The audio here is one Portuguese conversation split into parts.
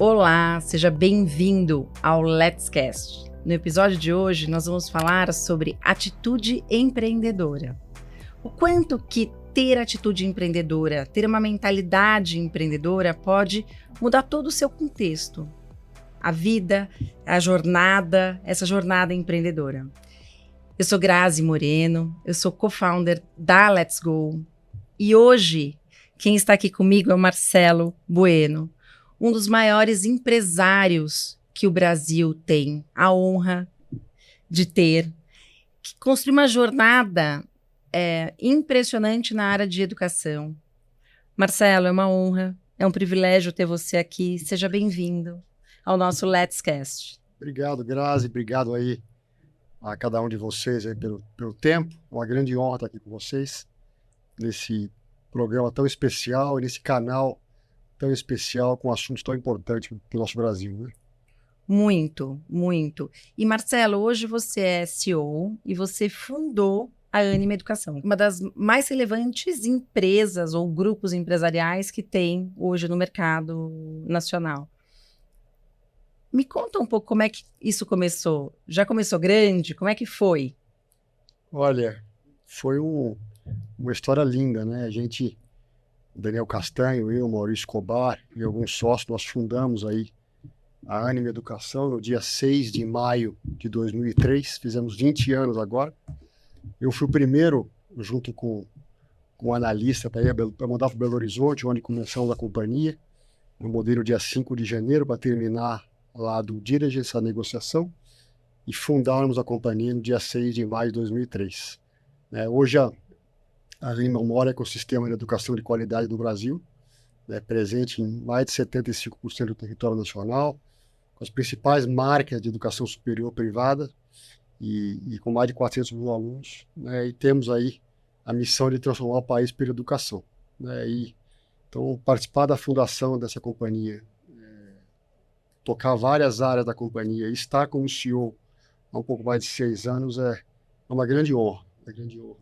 Olá, seja bem-vindo ao Let's Cast. No episódio de hoje, nós vamos falar sobre atitude empreendedora. O quanto que ter atitude empreendedora, ter uma mentalidade empreendedora pode mudar todo o seu contexto. A vida, a jornada, essa jornada empreendedora. Eu sou Grazi Moreno, eu sou co-founder da Let's Go. E hoje, quem está aqui comigo é o Marcelo Bueno, um dos maiores empresários que o Brasil tem a honra de ter, que construiu uma jornada impressionante na área de educação. Marcelo, é uma honra, é um privilégio ter você aqui. Seja bem-vindo ao nosso Let's Cast. Obrigado, Grazi, obrigado aí a cada um de vocês aí pelo tempo. Uma grande honra estar aqui com vocês nesse programa tão especial, nesse canal tão especial, com assuntos tão importantes para o nosso Brasil, né? Muito, muito. E Marcelo, hoje você é CEO e você fundou a Ânima Educação, uma das mais relevantes empresas ou grupos empresariais que tem hoje no mercado nacional. Me conta um pouco como é que isso começou. Já começou grande? Como é que foi? Olha, foi uma história linda, né? Daniel Castanho, eu, Maurício Escobar e alguns sócios, nós fundamos aí a Ânima Educação no dia 6 de maio de 2003, fizemos 20 anos agora. Eu fui o primeiro, junto com um analista, para mandar para Belo Horizonte, onde começamos a companhia. Eu mudei no dia 5 de janeiro para terminar lá do Diligence, a negociação, e fundarmos a companhia no dia 6 de maio de 2003. Hoje a Ânima é o maior ecossistema de educação de qualidade do Brasil, presente em mais de 75% do território nacional, com as principais marcas de educação superior privada e com mais de 400 mil alunos, e temos aí a missão de transformar o país pela educação. Então, participar da fundação dessa companhia, tocar várias áreas da companhia, estar como CEO há um pouco mais de 6 anos é uma grande honra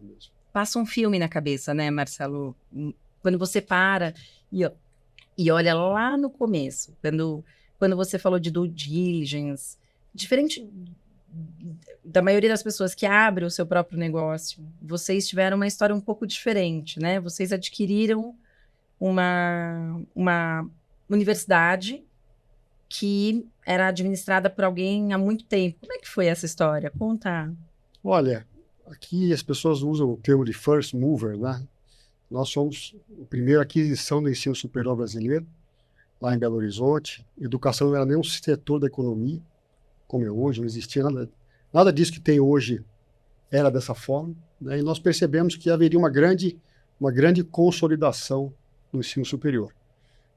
mesmo. Passa um filme na cabeça, né, Marcelo? Quando você para e olha lá no começo, quando você falou de due diligence, diferente da maioria das pessoas que abrem o seu próprio negócio, vocês tiveram uma história um pouco diferente, né? Vocês adquiriram uma universidade que era administrada por alguém há muito tempo. Como é que foi essa história? Conta. Olha, aqui as pessoas usam o termo de first mover, né? Nós somos a primeira aquisição do ensino superior brasileiro, lá em Belo Horizonte. Educação não era nem um setor da economia, como é hoje, não existia nada disso que tem hoje era dessa forma, né? E nós percebemos que haveria uma grande consolidação no ensino superior,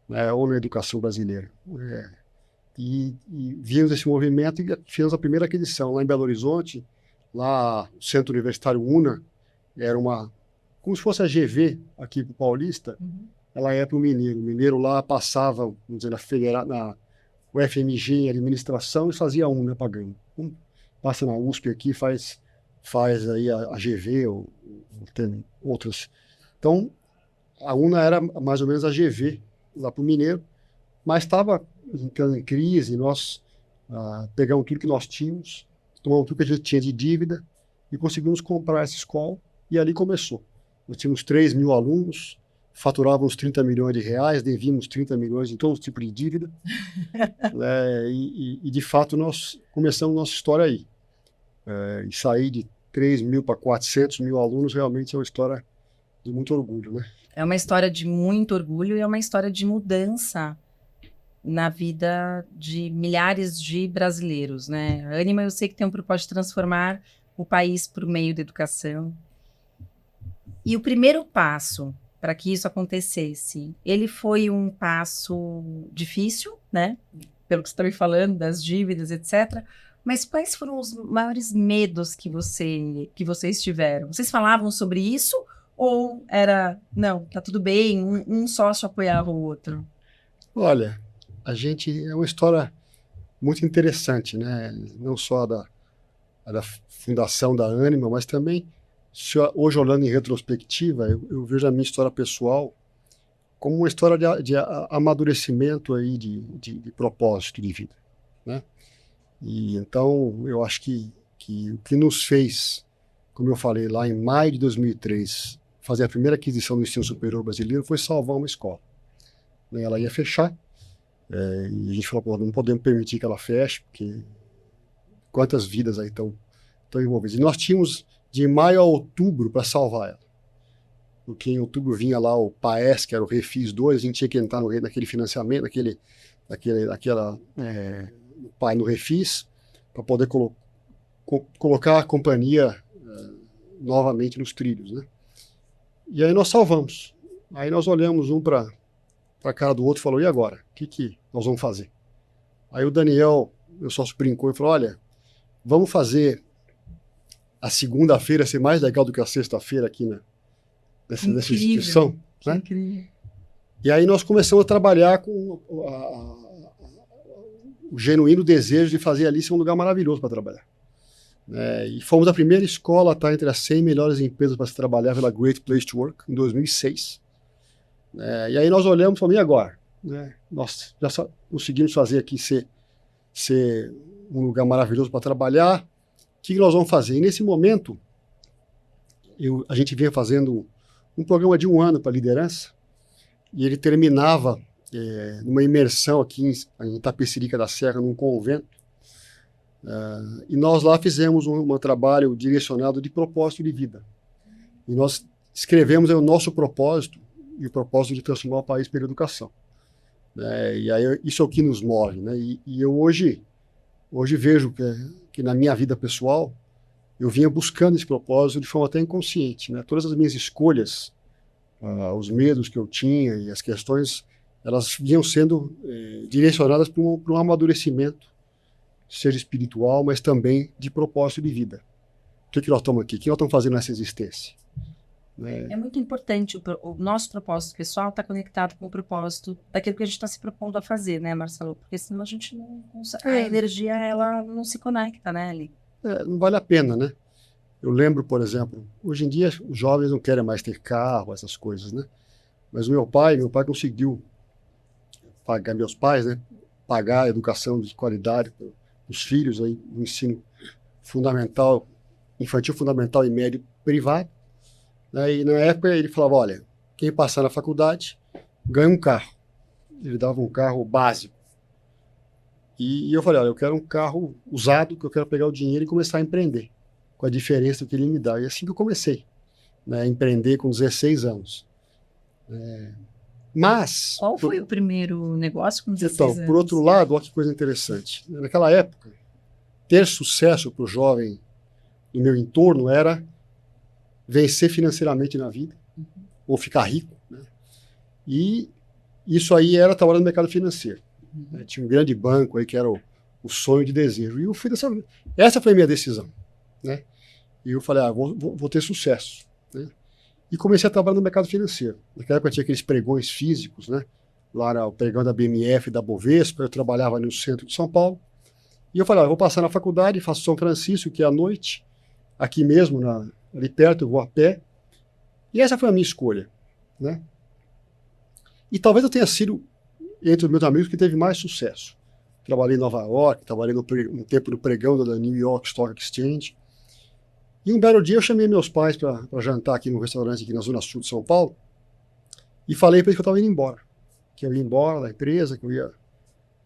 né? Ou na educação brasileira. E vimos esse movimento e fizemos a primeira aquisição lá em Belo Horizonte. Lá, o Centro Universitário UNA, era como se fosse a GV aqui para o Paulista. Ela é para o Mineiro. O Mineiro lá passava, vamos dizer, na UFMG em administração e fazia a UNA pagando. Passa na USP aqui, faz aí a GV, ou tem outras. Então, a UNA era mais ou menos a GV lá para o Mineiro, mas estava entrando em crise. Nós pegamos tudo que nós tínhamos, tomamos tudo que a gente tinha de dívida e conseguimos comprar essa escola, e ali começou. Nós tínhamos 3 mil alunos, faturávamos 30 milhões de reais, devíamos 30 milhões em todo tipo de dívida. E de fato, nós começamos nossa história aí. E sair de 3 mil para 400 mil alunos realmente é uma história de muito orgulho, né? É uma história de muito orgulho e é uma história de mudança na vida de milhares de brasileiros, né? A Ânima, eu sei que tem um propósito de transformar o país por meio da educação. E o primeiro passo para que isso acontecesse, ele foi um passo difícil, né? Pelo que você está me falando, das dívidas, etc. Mas quais foram os maiores medos que vocês tiveram? Vocês falavam sobre isso ou era, não, tá tudo bem, um sócio apoiava o outro? Olha, é uma história muito interessante, né? Não só da fundação da Ânima, mas também, hoje olhando em retrospectiva, eu vejo a minha história pessoal como uma história de amadurecimento aí de propósito de vida, né? E então eu acho que o que nos fez, como eu falei lá em maio de 2003, fazer a primeira aquisição do ensino superior brasileiro foi salvar uma escola, né? Ela ia fechar, e a gente falou, pô, não podemos permitir que ela feche, porque quantas vidas aí estão envolvidas. E nós tínhamos de maio a outubro para salvar ela. Porque em outubro vinha lá o PAES, que era o Refis 2, a gente tinha que entrar naquele financiamento, naquela PAE no Refis, para poder colocar a companhia novamente nos trilhos, né? E aí nós salvamos. Aí nós olhamos um para a cara do outro e falou, e agora? O que nós vamos fazer? Aí o Daniel, meu sócio, brincou e falou, olha, vamos fazer a segunda-feira ser mais legal do que a sexta-feira aqui nessa instituição, né? Incrível. E aí nós começamos a trabalhar com o genuíno desejo de fazer ali ser um lugar maravilhoso para trabalhar. E fomos a primeira escola a estar entre as 100 melhores empresas para se trabalhar pela Great Place to Work, em 2006. E aí nós olhamos e falamos, e agora? Nós já conseguimos fazer aqui ser um lugar maravilhoso para trabalhar. O que nós vamos fazer? E nesse momento, a gente vinha fazendo um programa de 1 ano para liderança, e ele terminava numa imersão aqui em Itapecerica da Serra, num convento. E nós lá fizemos um trabalho direcionado de propósito de vida. E nós escrevemos o nosso propósito, e o propósito de transformar o país pela educação. E aí isso é o que nos move, né? E eu hoje vejo que na minha vida pessoal, eu vinha buscando esse propósito de forma até inconsciente, né? Todas as minhas escolhas, os medos que eu tinha e as questões, elas vinham sendo direcionadas para um amadurecimento, seja espiritual, mas também de propósito de vida. Por que nós estamos aqui? O que nós estamos fazendo nessa existência? É muito importante, o nosso propósito pessoal está conectado com o propósito daquilo que a gente está se propondo a fazer, né, Marcelo? Porque senão a gente não consegue, a energia, ela não se conecta, né, ali. Não vale a pena, né? Eu lembro, por exemplo, hoje em dia os jovens não querem mais ter carro, essas coisas, né? Mas meu pai conseguiu pagar, meus pais, né? Pagar a educação de qualidade para os filhos, aí, no ensino fundamental, infantil fundamental e médio privado. E na época ele falava, olha, quem passar na faculdade ganha um carro. Ele dava um carro básico. E eu falei, olha, eu quero um carro usado, que eu quero pegar o dinheiro e começar a empreender, com a diferença que ele me dá. E assim que eu comecei, né, a empreender com 16 anos. Mas... Qual foi o primeiro negócio com 16 anos? Então, por outro lado, olha que coisa interessante. Naquela época, ter sucesso para o jovem no meu entorno era vencer financeiramente na vida, ou ficar rico, né? E isso aí era trabalhar no mercado financeiro. Tinha um grande banco aí que era o sonho de desejo. E eu fui essa foi a minha decisão, né? E eu falei, vou ter sucesso, né? E comecei a trabalhar no mercado financeiro. Naquela época tinha aqueles pregões físicos, né? Lá era o pregão da BMF, da Bovespa, eu trabalhava ali no centro de São Paulo. E eu falei, vou passar na faculdade, faço São Francisco, que é à noite, aqui mesmo, ali perto, eu vou a pé. E essa foi a minha escolha, né? E talvez eu tenha sido, entre os meus amigos, que teve mais sucesso. Trabalhei em Nova York, trabalhei um tempo no pregão da New York Stock Exchange. E um belo dia eu chamei meus pais para jantar aqui no restaurante aqui na Zona Sul de São Paulo e falei para eles que eu estava indo embora. Que eu ia embora da empresa, que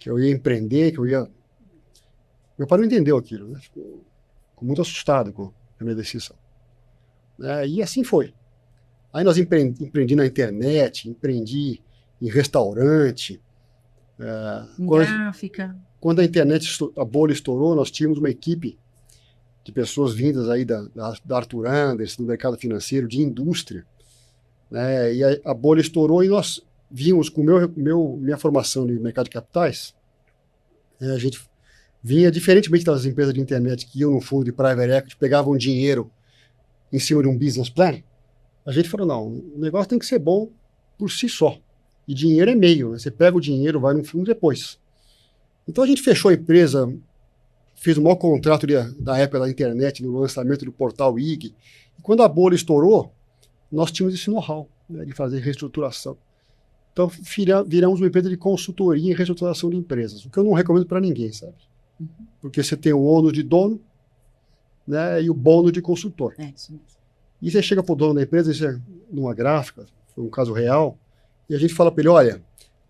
eu ia empreender, que eu ia... Meu pai não entendeu aquilo, né? Ficou muito assustado com a minha decisão. E assim foi. Aí nós empreendi na internet, empreendi em restaurante. Gráfica. Quando a internet, a bolha estourou, nós tínhamos uma equipe de pessoas vindas aí da Arthur Andersen, do mercado financeiro, de indústria. E a bolha estourou e nós vimos com minha formação de mercado de capitais, a gente vinha, diferentemente das empresas de internet que iam no fundo de private equity, pegavam dinheiro em cima de um business plan, a gente falou, não, o negócio tem que ser bom por si só. E dinheiro é meio, né? Você pega o dinheiro, vai no fundo depois. Então a gente fechou a empresa, fez o maior contrato da época da internet, no lançamento do portal IG. E quando a bolha estourou, nós tínhamos esse know-how, né, de fazer reestruturação. Então, viramos uma empresa de consultoria em reestruturação de empresas, o que eu não recomendo para ninguém, sabe? Porque você tem o ônus de dono, né, e o bônus de consultor. Isso mesmo. E você chega para o dono da empresa, isso é numa gráfica, foi um caso real, e a gente fala para ele, olha,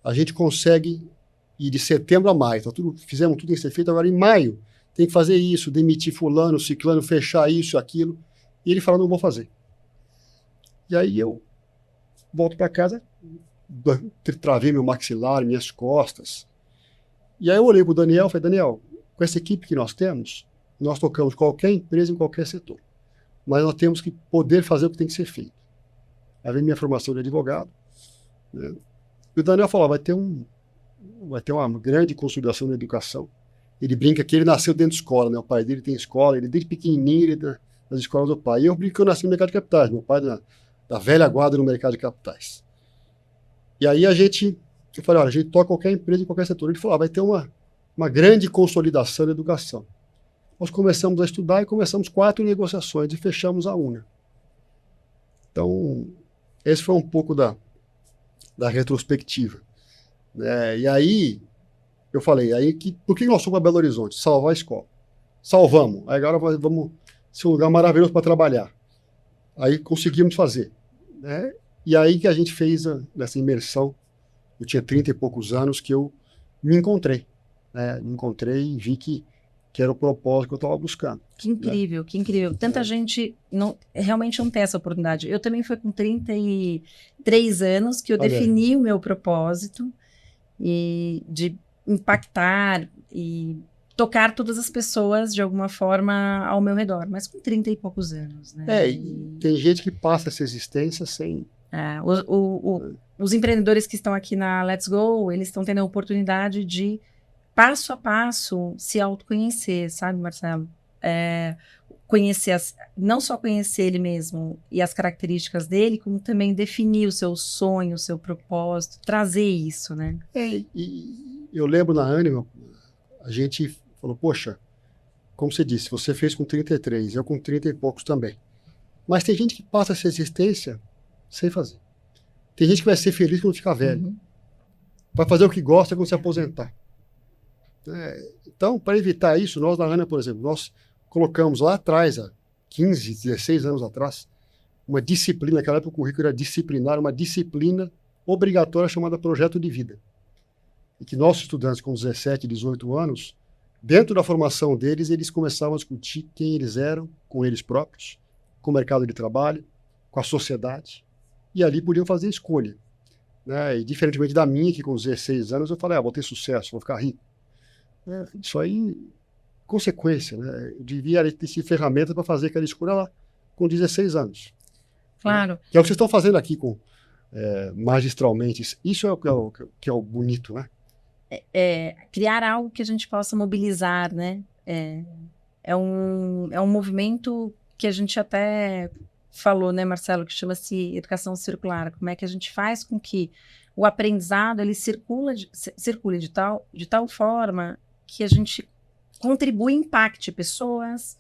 a gente consegue ir de setembro a maio, tá fizemos tudo que tem que ser feito, agora em maio tem que fazer isso, demitir fulano, ciclano, fechar isso, aquilo. E ele fala, não vou fazer. E aí eu volto para casa, travei meu maxilar, minhas costas. E aí eu olhei para o Daniel e falei, Daniel, com essa equipe que nós temos, nós tocamos qualquer empresa em qualquer setor. Mas nós temos que poder fazer o que tem que ser feito. Aí vem minha formação de advogado. Né? E o Daniel falou, vai ter uma grande consolidação da educação. Ele brinca que ele nasceu dentro de escola, né? O pai dele tem escola, ele desde pequenininho, ele nas escolas do pai. E eu brinco que eu nasci no mercado de capitais, meu pai da velha guarda no mercado de capitais. E aí eu falei, olha, a gente toca qualquer empresa em qualquer setor. Ele falou, vai ter uma grande consolidação da educação. Nós começamos a estudar e começamos 4 negociações e fechamos a UNA. Então, esse foi um pouco da retrospectiva. E aí, eu falei, por que nós fomos para Belo Horizonte? Salvar a escola. Salvamos. Aí agora vamos ser um lugar maravilhoso para trabalhar. Aí conseguimos fazer. Né? E aí que a gente fez nessa imersão, eu tinha 30 e poucos anos, que eu me encontrei. Né? Me encontrei e vi que era o propósito que eu estava buscando. Que incrível, que incrível. Tanta gente realmente não tem essa oportunidade. Eu também fui com 33 anos que eu defini o meu propósito e de impactar e tocar todas as pessoas de alguma forma ao meu redor, mas com 30 e poucos anos. Né? Tem gente que passa essa existência sem... Os empreendedores que estão aqui na Let's Go, eles estão tendo a oportunidade de passo a passo se autoconhecer, sabe, Marcelo? Não só conhecer ele mesmo e as características dele, como também definir o seu sonho, o seu propósito, trazer isso, né? E eu lembro na Anima, a gente falou, poxa, como você disse, você fez com 33, eu com 30 e poucos também. Mas tem gente que passa essa existência sem fazer. Tem gente que vai ser feliz quando ficar velho. Uhum. Vai fazer o que gosta quando se aposentar. Então, para evitar isso, nós na ANA, por exemplo, nós colocamos lá atrás, há 15, 16 anos atrás, uma disciplina, naquela época o currículo era disciplinar, uma disciplina obrigatória chamada Projeto de Vida. E que nossos estudantes com 17, 18 anos, dentro da formação deles, eles começavam a discutir quem eles eram, com eles próprios, com o mercado de trabalho, com a sociedade, e ali podiam fazer escolha. Né? E diferentemente da minha, que com 16 anos eu falei, vou ter sucesso, vou ficar rico. Isso aí, consequência, né? Eu devia ter ferramentas para fazer aquela escolha lá, com 16 anos. Claro. Né? Que é o que vocês estão fazendo aqui magistralmente. Isso é o bonito, né? Criar algo que a gente possa mobilizar, né? É um movimento que a gente até falou, né, Marcelo, que chama-se educação circular. Como é que a gente faz com que o aprendizado ele circule de tal forma que a gente contribui e impacte pessoas,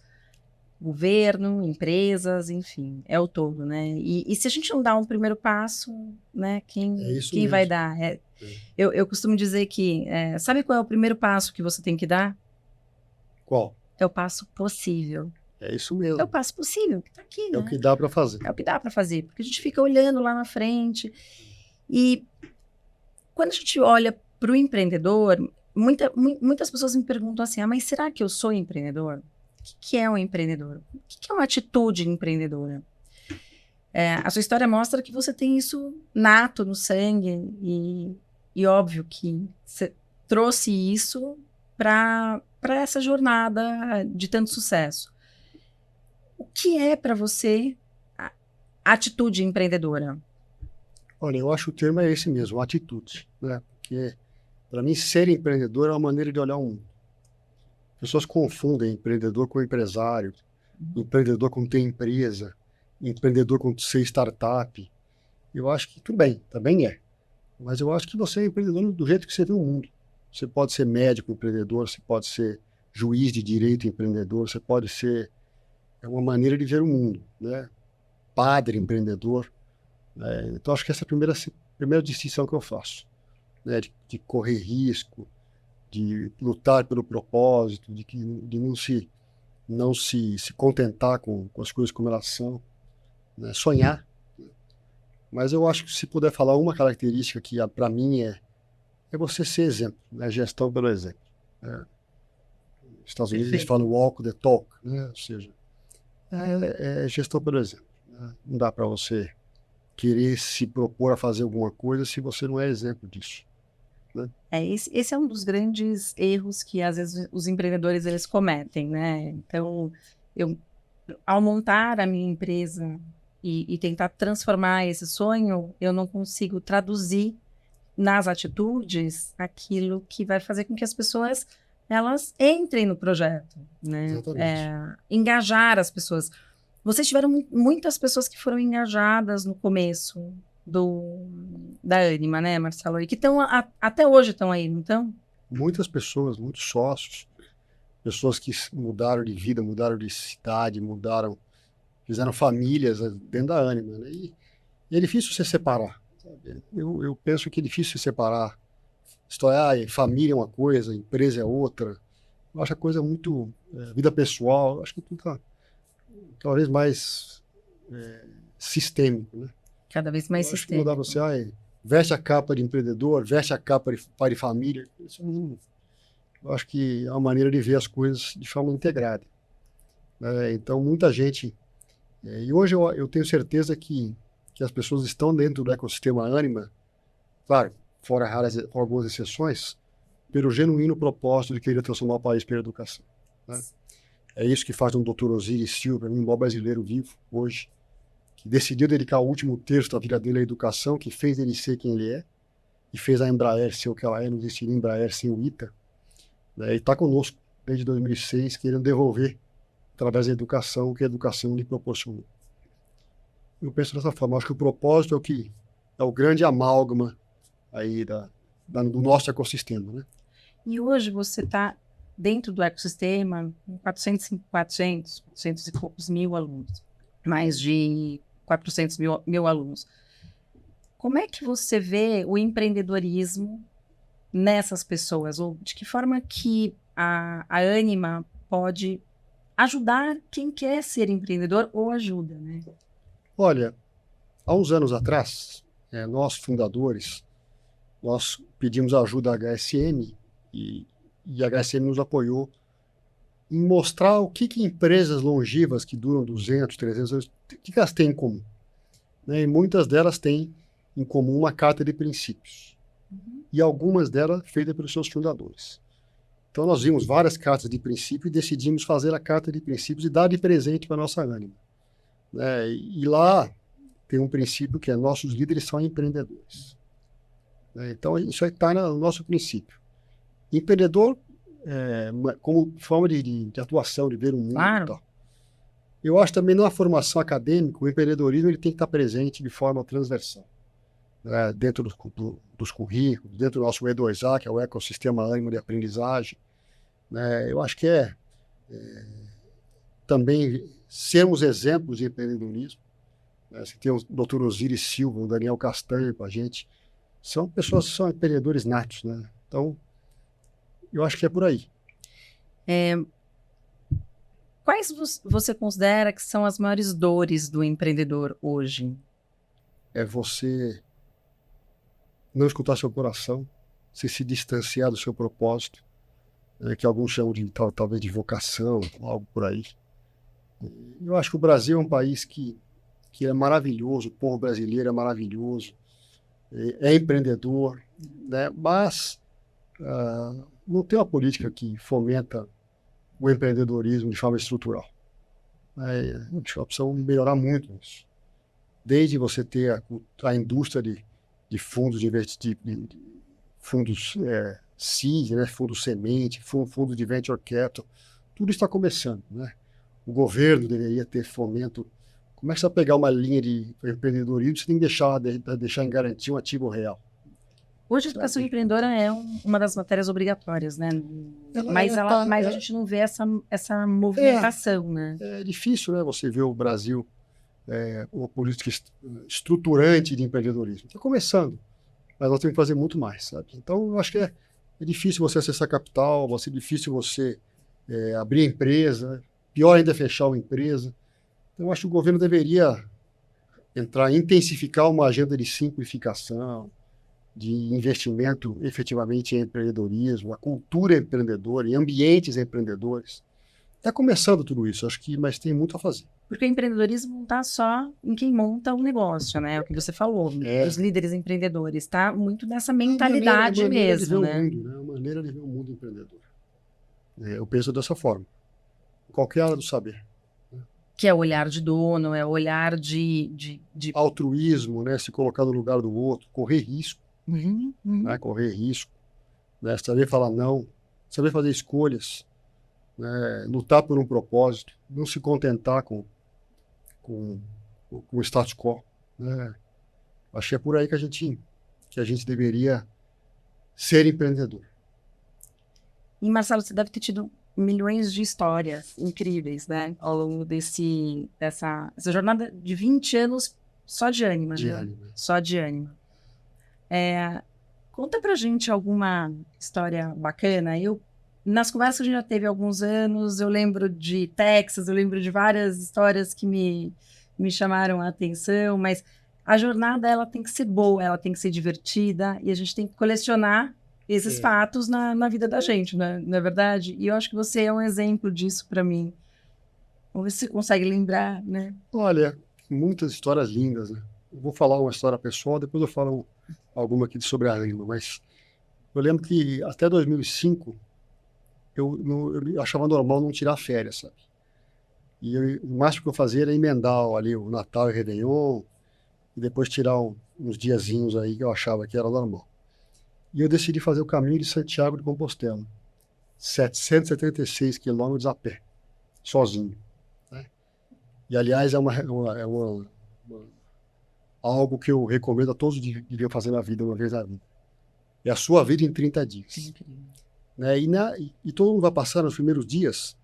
governo, empresas, enfim, é o todo, né? E se a gente não dá um primeiro passo, né, quem vai dar? Eu costumo dizer que, sabe qual é o primeiro passo que você tem que dar? Qual? É o passo possível. É isso mesmo. É o passo possível, que está aqui, né? É o que dá para fazer. É o que dá para fazer, porque a gente fica olhando lá na frente. E quando a gente olha para o empreendedor, muitas pessoas me perguntam assim, mas será que eu sou empreendedor? O que é um empreendedor? O que é uma atitude empreendedora? A sua história mostra que você tem isso nato no sangue e óbvio que você trouxe isso para essa jornada de tanto sucesso. O que é para você a atitude empreendedora? Olha, eu acho que o termo é esse mesmo, atitude, né? Porque, para mim, ser empreendedor é uma maneira de olhar o mundo. As pessoas confundem empreendedor com empresário, empreendedor com ter empresa, empreendedor com ser startup. Eu acho que tudo bem, também é. Mas eu acho que você é empreendedor do jeito que você vê o mundo. Você pode ser médico empreendedor, você pode ser juiz de direito empreendedor, você pode ser... É uma maneira de ver o mundo, né? Padre empreendedor. Então, acho que essa é a primeira primeira distinção que eu faço, né? De correr risco, de lutar pelo propósito, de não se contentar com as coisas como elas são, né? Sonhar. Mas eu acho que se puder falar uma característica que para mim é você ser exemplo, né? Gestão pelo exemplo. Nos Estados Unidos eles falam walk the talk, né? Ou seja, é gestão pelo exemplo, né? Não dá para você querer se propor a fazer alguma coisa se você não é exemplo disso, né? Esse é um dos grandes erros que às vezes os empreendedores eles cometem, né? Então, ao montar a minha empresa e tentar transformar esse sonho, eu não consigo traduzir nas atitudes aquilo que vai fazer com que as pessoas elas entrem no projeto, né? Exatamente. Engajar as pessoas. Vocês tiveram muitas pessoas que foram engajadas no começo da Ânima, né, Marcelo? E que estão até hoje estão aí, não estão? Muitas pessoas, muitos sócios, pessoas que mudaram de vida, mudaram de cidade, fizeram famílias dentro da Ânima, né? E é difícil se separar, sabe? Eu penso que é difícil se separar. Família é uma coisa, empresa é outra. Eu acho a coisa muito vida pessoal. Eu acho que tudo tá cada vez mais sistêmico, né? Cada vez mais Eu acho que não dá sistêmico. você, veste a capa de empreendedor, veste a capa de pai de família. Eu acho que é uma maneira de ver as coisas de forma integrada, né? Então, muita gente. E hoje eu tenho certeza que as pessoas estão dentro do ecossistema Ânima, claro, fora algumas exceções, pelo genuíno propósito de querer transformar o país pela educação, né? É isso que faz um Dr. Osiris Silva, um maior brasileiro vivo hoje, que decidiu dedicar o último terço da vida dele à educação, que fez ele ser quem ele é, e fez a Embraer ser o que ela é, não existiria Embraer sem o ITA, né? E está conosco desde 2006, querendo devolver, através da educação, o que a educação lhe proporcionou. Eu penso dessa forma, acho que o propósito é o grande amálgama aí do nosso ecossistema, né? E hoje você está dentro do ecossistema com 400 e poucos mil alunos, mais de 400 mil alunos. Como é que você vê o empreendedorismo nessas pessoas? Ou de que forma que a Ânima pode ajudar quem quer ser empreendedor ou ajuda, né? Olha, há uns anos atrás, nós fundadores, nós pedimos ajuda à HSM e a HSM nos apoiou em mostrar o que empresas longevas que duram 200, 300 anos, o que elas têm em comum, né? E muitas delas têm em comum uma carta de princípios. E algumas delas feitas pelos seus fundadores. Então nós vimos várias cartas de princípio e decidimos fazer a carta de princípios e dar de presente para a nossa Ânima, né? E lá tem um princípio que é nossos líderes são empreendedores, né? Então isso aí está no nosso princípio. Empreendedor como forma de atuação, de ver o mundo. Claro. E tal. Eu acho também na formação acadêmica, o empreendedorismo ele tem que estar presente de forma transversal, né? Dentro dos currículos, dentro do nosso E2A, que é o ecossistema Ânima de aprendizagem, né? Eu acho que também sermos exemplos de empreendedorismo, né? Você tem o Dr. Osiris Silva, o Daniel Castanho com a gente, são pessoas que são empreendedores natos, né? Então, eu acho que é por aí. Quais você considera que são as maiores dores do empreendedor hoje? É você não escutar seu coração, você se distanciar do seu propósito, que alguns chamam de talvez de vocação, algo por aí. Eu acho que o Brasil é um país que é maravilhoso, o povo brasileiro é maravilhoso, é empreendedor, né? Mas não tem uma política que fomenta o empreendedorismo de forma estrutural. Acho que precisamos melhorar muito isso. Desde você ter a indústria de fundos fundos seed, né? Fundos semente, fundos de venture capital, tudo está começando, né? O governo deveria ter fomento. Começa a pegar uma linha de empreendedorismo, você tem que deixar em garantia um ativo real. Hoje a educação empreendedora é uma das matérias obrigatórias, né? Mas a gente não vê essa movimentação, né? É difícil, né? Você ver o Brasil uma política estruturante de empreendedorismo. Está começando. mas nós temos que fazer muito mais, sabe? Então, eu acho que é difícil você acessar capital, vai ser difícil você abrir empresa, pior ainda é fechar uma empresa. Então, eu acho que o governo deveria intensificar uma agenda de simplificação, de investimento efetivamente em empreendedorismo, a cultura empreendedora, em ambientes empreendedores. Está começando tudo isso, acho que, mas tem muito a fazer. Porque o empreendedorismo não está só em quem monta um negócio, né? É o que você falou, os líderes empreendedores, está muito nessa mentalidade mesmo, né? Uma maneira de ver o mundo empreendedor. Eu penso dessa forma. Qualquer área do saber. Que é o olhar de dono, é o olhar de... altruísmo, né? Se colocar no lugar do outro, correr risco. Né? Correr risco. Né? Saber falar não, saber fazer escolhas, né? Lutar por um propósito, não se contentar com o status quo. Né? Acho que é por aí que a gente deveria ser empreendedor. E, Marcelo, você deve ter tido milhões de histórias incríveis, né? Ao longo dessa jornada de 20 anos só de Ânima, né? Só de Ânima. Conta pra gente alguma história bacana. Nas conversas que a gente já teve há alguns anos, eu lembro de Texas, eu lembro de várias histórias que me chamaram a atenção, mas a jornada ela tem que ser boa, ela tem que ser divertida e a gente tem que colecionar esses fatos na vida da gente, né? Não é verdade? E eu acho que você é um exemplo disso para mim. Vamos ver se você consegue lembrar, né? Olha, muitas histórias lindas, né? Eu vou falar uma história pessoal, depois eu falo alguma aqui sobre a Ânima, mas eu lembro que até 2005 eu achava normal não tirar férias, sabe? E o máximo que eu fazia era emendar ali o Natal e Réveillon e depois tirar uns diazinhos aí que eu achava que era normal. E eu decidi fazer o caminho de Santiago de Compostela, 776 quilômetros a pé, sozinho. Né? E, aliás, algo que eu recomendo a todos que deviam fazer na vida, uma vez na vida. É a sua vida em 30 dias. Sim. Né? E todo mundo vai passar nos primeiros dias,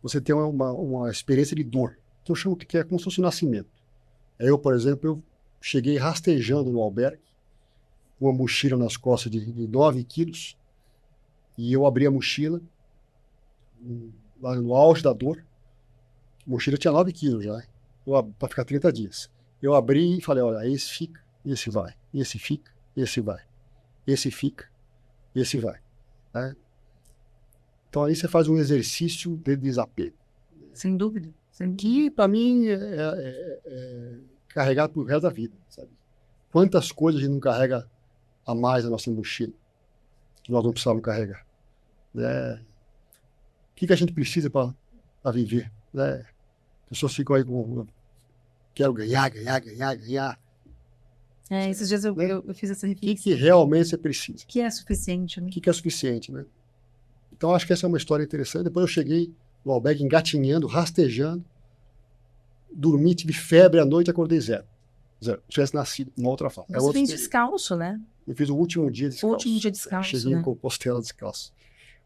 você tem uma experiência de dor, que eu chamo que é como se fosse um nascimento. Eu, por exemplo, eu cheguei rastejando no albergue, com uma mochila nas costas de 9 quilos, e eu abri a mochila, lá no auge da dor, a mochila tinha 9 quilos já, para ficar 30 dias. Eu abri e falei, olha, esse fica, esse vai, esse fica, esse vai, esse fica, esse vai. Né? Então aí você faz um exercício de desapego. Sem dúvida. Que para mim é carregado pro resto da vida, sabe? Quantas coisas a gente não carrega a mais na nossa mochila, que nós não precisávamos carregar. Né? O que a gente precisa para viver? Né? Pessoas ficam aí com... Quero ganhar. Esses dias eu fiz essa reflexão. O que realmente você precisa? O que é suficiente, né? O que é suficiente, né? Então, acho que essa é uma história interessante. Depois eu cheguei no albergue engatinhando, rastejando, dormi, tive febre à noite, acordei zero. Se tivesse nascido, uma outra fase. Você fez descalço, né? Eu fiz o último dia descalço. O último dia descalço, cheguei em Compostela descalço.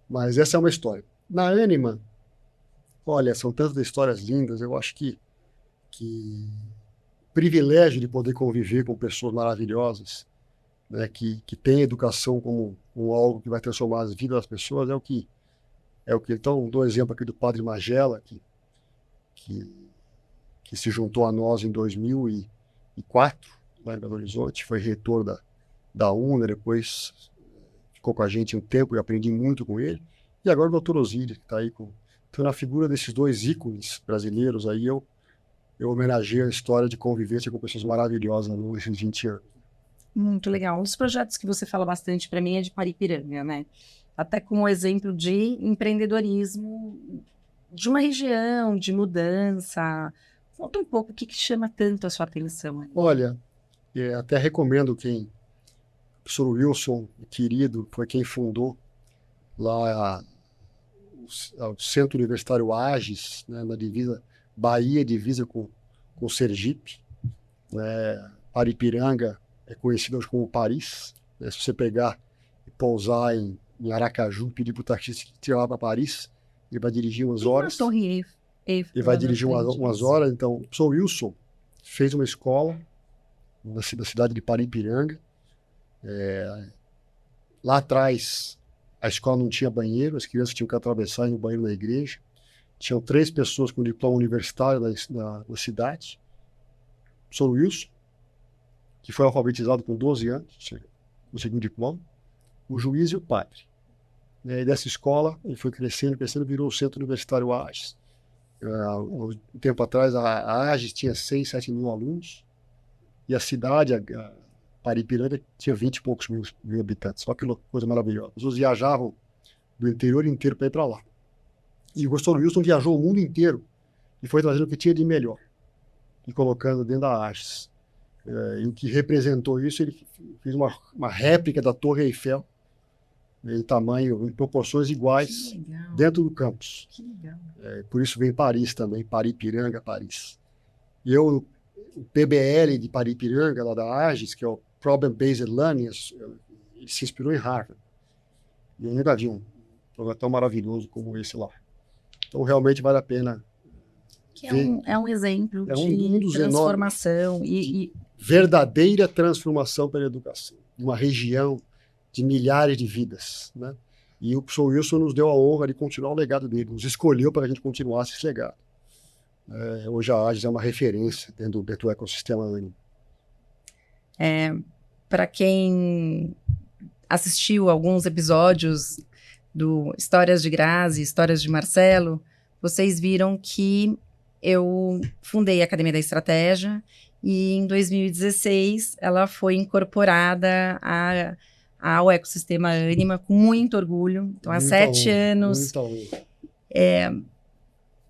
Mas essa é uma história. Na Ânima, olha, são tantas histórias lindas, eu acho que privilégio de poder conviver com pessoas maravilhosas, né, que têm educação como algo que vai transformar as vidas das pessoas, é o que então, dou exemplo aqui do Padre Magela, que se juntou a nós em 2004, lá em Belo Horizonte, foi reitor da UNA, depois ficou com a gente um tempo e aprendi muito com ele, e agora o Dr. Osíris, que está aí então, na figura desses dois ícones brasileiros, aí eu homenageio a história de convivência com pessoas maravilhosas nesses 20 anos. Muito legal. Um dos projetos que você fala bastante para mim é de Paripiranga, né? Até como exemplo de empreendedorismo de uma região, de mudança. Conta um pouco o que chama tanto a sua atenção. Né? Olha, até recomendo o professor Wilson, querido, foi quem fundou lá o Centro Universitário AGES, né, na divisa, Bahia divisa com Sergipe. Paripiranga é conhecido hoje como Paris. Né, se você pegar e pousar em Aracaju, pedir para o taxista te levar para Paris, ele vai dirigir umas horas. Torre Eiffel. Ele vai dirigir umas horas. Então, o professor Wilson fez uma escola na cidade de Paripiranga, Lá atrás, a escola não tinha banheiro, as crianças tinham que atravessar no banheiro da igreja. Tinham 3 pessoas com diploma universitário na cidade. O Sr. Wilson, que foi alfabetizado com 12 anos, conseguiu um diploma. O juiz e o padre. E dessa escola, ele foi crescendo, virou o Centro Universitário AGES. Um tempo atrás, a AGES tinha 6, 7 mil alunos, e a cidade, a Paripiranga, tinha 20 e poucos mil habitantes. Olha que coisa maravilhosa. As pessoas viajavam do interior inteiro para ir para lá. E o Gustavo Wilson viajou o mundo inteiro e foi trazendo o que tinha de melhor e colocando dentro da AGES. E o que representou isso, ele fez uma réplica da Torre Eiffel, em tamanho, em proporções iguais, dentro do campus. Que legal. Por isso vem Paris também, Paripiranga, Paris. E o PBL de Paripiranga, lá da AGES, que é o Problem Based Learning, ele se inspirou em Harvard. E eu nunca vi um programa tão maravilhoso como esse lá. Então, realmente vale a pena. Que é um exemplo de transformação. Verdadeira transformação pela educação. Uma região de milhares de vidas, né? E o professor Wilson nos deu a honra de continuar o legado dele, nos escolheu para que a gente continuasse esse legado. Hoje a AGES é uma referência dentro do ecossistema ANIMA. Para quem assistiu alguns episódios do Histórias de Grazi, Histórias de Marcelo, vocês viram que eu fundei a Academia da Estratégia e em 2016 ela foi incorporada ao ecossistema ANIMA com muito orgulho. Então, há 7 anos.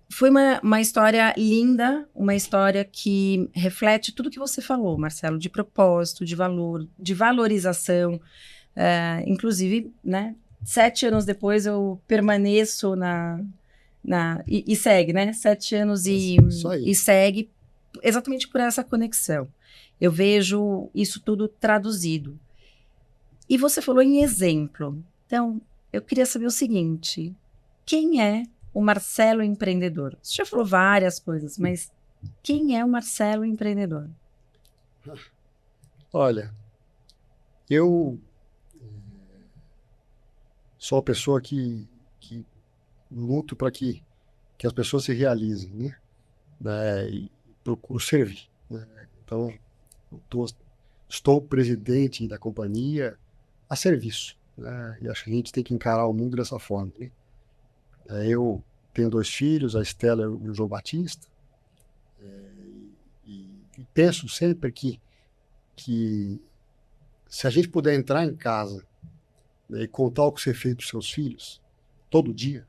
Foi uma história linda, uma história que reflete tudo que você falou, Marcelo, de propósito, de valor, de valorização. Inclusive, né, 7 anos depois eu permaneço e segue, né? 7 anos e segue exatamente por essa conexão. Eu vejo isso tudo traduzido. E você falou em exemplo. Então, eu queria saber o seguinte: quem é o Marcelo empreendedor? Você já falou várias coisas, mas quem é o Marcelo empreendedor? Olha, eu sou uma pessoa que luto para que as pessoas se realizem, né? E procuro servir, né? Então, estou presidente da companhia a serviço, né? E acho que a gente tem que encarar o mundo dessa forma, né? Eu tenho 2 filhos, a Estela e o João Batista, e penso sempre que se a gente puder entrar em casa, né, e contar o que você fez para os seus filhos, todo dia,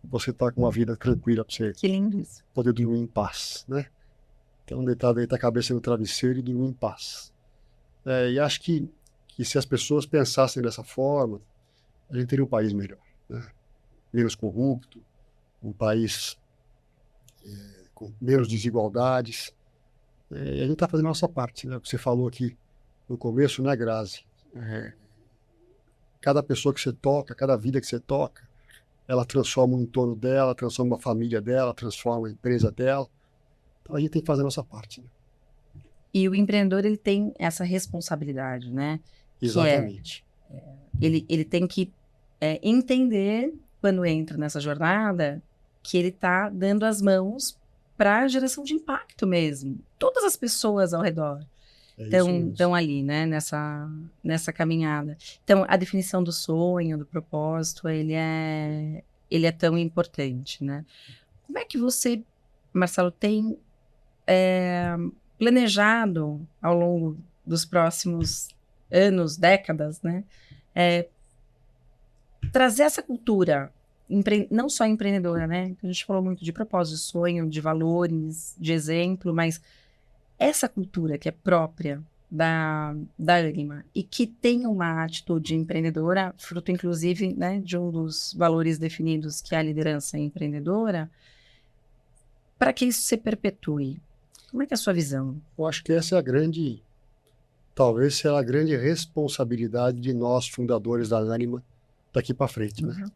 você está com uma vida tranquila para você Que lindo isso. poder dormir em paz, né? Então, deitar a cabeça no travesseiro e dormir em paz. E acho que se as pessoas pensassem dessa forma, a gente teria um país melhor, né? Menos corrupto, um país com menos desigualdades. E a gente está fazendo a nossa parte, né? O que você falou aqui no começo, né, Grazi? Cada pessoa que você toca, cada vida que você toca, ela transforma o entorno dela, transforma a família dela, transforma a empresa dela. Então a gente tem que fazer a nossa parte, né? E o empreendedor, ele tem essa responsabilidade, né? Exatamente. Ele tem que entender, quando entra nessa jornada, que ele está dando as mãos para a geração de impacto mesmo. Todas as pessoas ao redor estão ali, né? Nessa caminhada. Então, a definição do sonho, do propósito, ele é tão importante, né? Como é que você, Marcelo, tem planejado ao longo dos próximos anos, décadas, né? Trazer essa cultura, não só empreendedora, né? A gente falou muito de propósito, de sonho, de valores, de exemplo, mas essa cultura que é própria da ANIMA e que tem uma atitude empreendedora, fruto inclusive, né, de um dos valores definidos, que é a liderança empreendedora, para que isso se perpetue. Como é que é a sua visão? Eu acho que essa é talvez seja a grande responsabilidade de nós, fundadores da ANIMA, daqui para frente, né?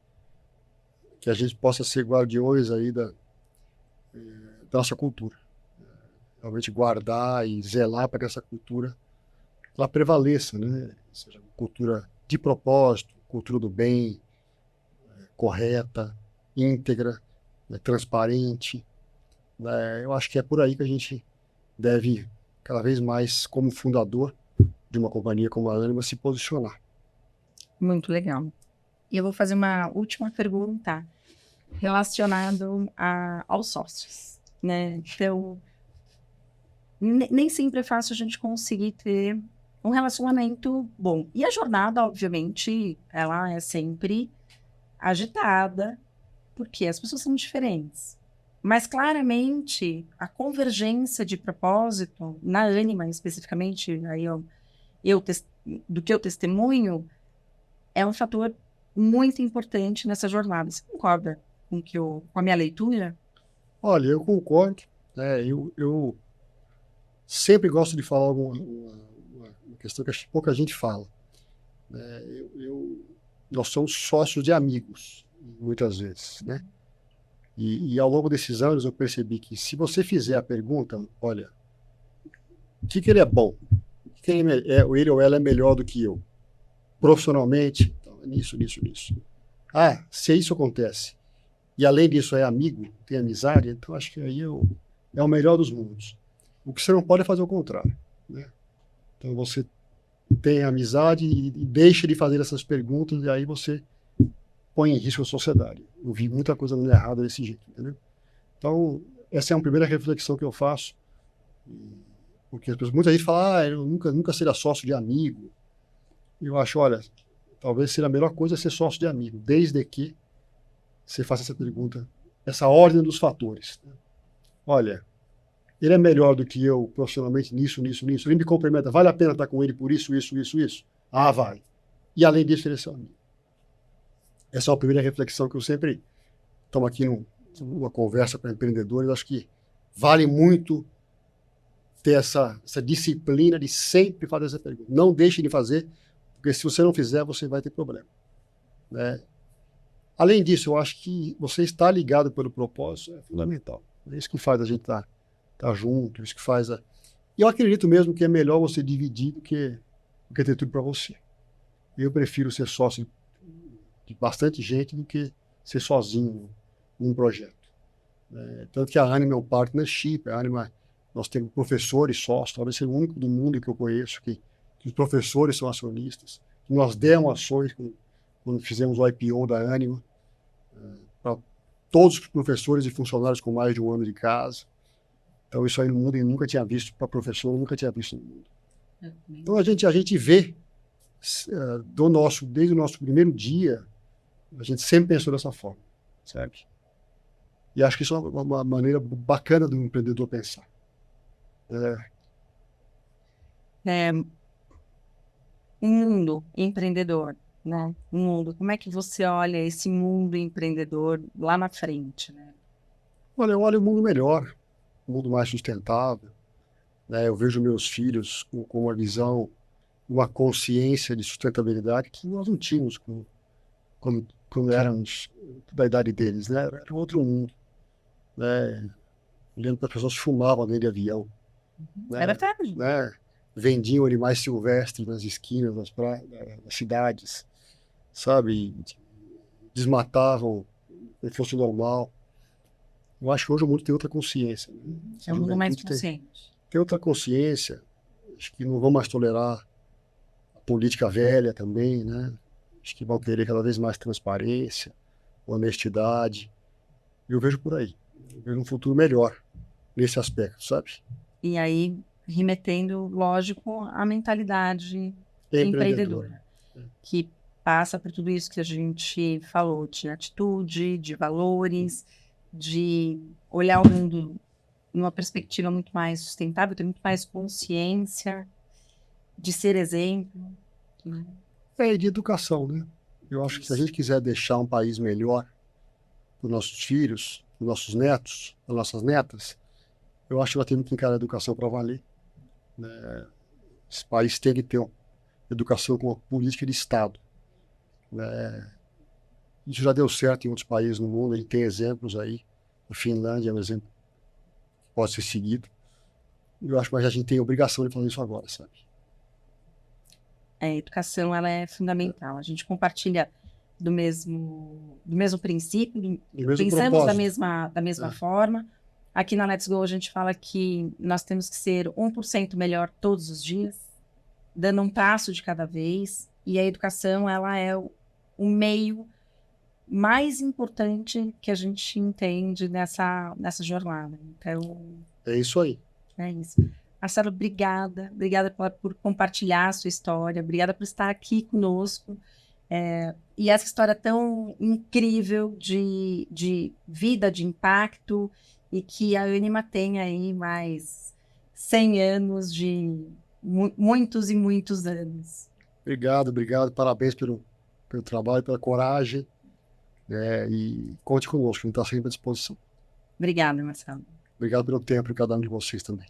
Que a gente possa ser guardiões aí da nossa cultura. Realmente guardar e zelar para que essa cultura ela prevaleça, né? seja, cultura de propósito, cultura do bem, correta, íntegra, né, transparente. Né? Eu acho que é por aí que a gente deve, cada vez mais, como fundador de uma companhia como a Anima, se posicionar. Muito legal. E eu vou fazer uma última pergunta relacionado aos sócios, né? Então, nem sempre é fácil a gente conseguir ter um relacionamento bom. E a jornada, obviamente, ela é sempre agitada, porque as pessoas são diferentes. Mas, claramente, a convergência de propósito, na Anima especificamente, aí do que eu testemunho, é um fator muito importante nessa jornada. Você concorda com a minha leitura? Olha, eu concordo. Né? Eu sempre gosto de falar uma questão que acho que pouca gente fala. Né? Nós somos sócios de amigos, muitas vezes. Né? E ao longo desses anos eu percebi que se você fizer a pergunta, olha, o que ele é bom? O que ele ou ela é melhor do que eu? Profissionalmente, então, nisso. Ah, se isso acontece, e além disso é amigo, tem amizade, então acho que aí é o melhor dos mundos. O que você não pode é fazer o contrário. Né? Então você tem amizade e deixa de fazer essas perguntas, e aí você põe em risco a sociedade. Eu vi muita coisa errada desse jeito, entendeu? Então, essa é uma primeira reflexão que eu faço, porque muita gente fala, eu nunca será sócio de amigo. Eu acho, olha, talvez seja a melhor coisa ser sócio de amigo, desde que você faça essa pergunta, essa ordem dos fatores. Olha, ele é melhor do que eu profissionalmente nisso. Ele me complementa, vale a pena estar com ele por isso? Ah, vale. E além disso, ele é seu amigo. Essa é a primeira reflexão que eu sempre tomo aqui numa conversa para empreendedores. Acho que vale muito ter essa disciplina de sempre fazer essa pergunta. Não deixe de fazer, porque se você não fizer, você vai ter problema. Né? Além disso, eu acho que você estar ligado pelo propósito é fundamental. É isso que faz a gente estar junto, isso que faz E eu acredito mesmo que é melhor você dividir do que ter tudo para você. Eu prefiro ser sócio de bastante gente do que ser sozinho num projeto. Tanto que a Anima é um partnership, nós temos professores sócios, talvez seja o único do mundo que eu conheço que os professores são acionistas. Nós demos ações quando fizemos o IPO da Anima, para todos os professores e funcionários com mais de um ano de casa. Então, isso aí no mundo eu nunca tinha visto, para professor, eu nunca tinha visto no mundo. Então, a gente vê, desde o nosso primeiro dia, a gente sempre pensou dessa forma, sabe? E acho que isso é uma maneira bacana do empreendedor pensar. Um mundo empreendedor, né? Como é que você olha esse mundo empreendedor lá na frente, né? Olha, eu olho o mundo melhor, um mundo mais sustentável. Né? Eu vejo meus filhos com uma visão, uma consciência de sustentabilidade que nós não tínhamos quando éramos da idade deles. Né? Era outro mundo. Né? Eu lembro que as pessoas fumavam dentro de avião. Né? Era verdade. Né? Vendiam animais silvestres nas esquinas das cidades, sabe? Desmatavam, se fosse normal. Eu acho que hoje o mundo tem outra consciência. Né? É um mundo mais consciente. Tem outra consciência. Acho que não vão mais tolerar a política velha também, né? Acho que vão querer cada vez mais transparência, honestidade. Eu vejo por aí. Eu vejo um futuro melhor nesse aspecto, sabe? E aí, remetendo, lógico, à mentalidade empreendedora, que passa por tudo isso que a gente falou, de atitude, de valores, de olhar o mundo numa perspectiva muito mais sustentável, ter muito mais consciência, de ser exemplo. Né? E de educação, né? Eu acho que se a gente quiser deixar um país melhor para os nossos filhos, para os nossos netos, para as nossas netas, eu acho que nós temos que encarar a educação para valer. Né? Esse país tem que ter uma educação com uma política de Estado. Né? Isso já deu certo em outros países no mundo, a gente tem exemplos aí. A Finlândia é um exemplo que pode ser seguido. Eu acho que a gente tem a obrigação de fazer isso agora, sabe? A educação, ela é fundamental. A gente compartilha do mesmo princípio, E mesmo pensamos propósito. da mesma forma. Aqui na Let's Go a gente fala que nós temos que ser 1% melhor todos os dias, dando um passo de cada vez. E a educação, ela é o meio mais importante que a gente entende nessa jornada. Então, É isso aí. é isso. Marcelo, obrigada. Obrigada por compartilhar a sua história. Obrigada por estar aqui conosco. E essa história tão incrível de vida, de impacto, e que a Anima tem aí mais 100 anos de muitos e muitos anos. Obrigado. Parabéns pelo trabalho, pela coragem. E conte conosco, a gente está sempre à disposição. Obrigada, Marcelo. Obrigado pelo tempo de cada um de vocês também.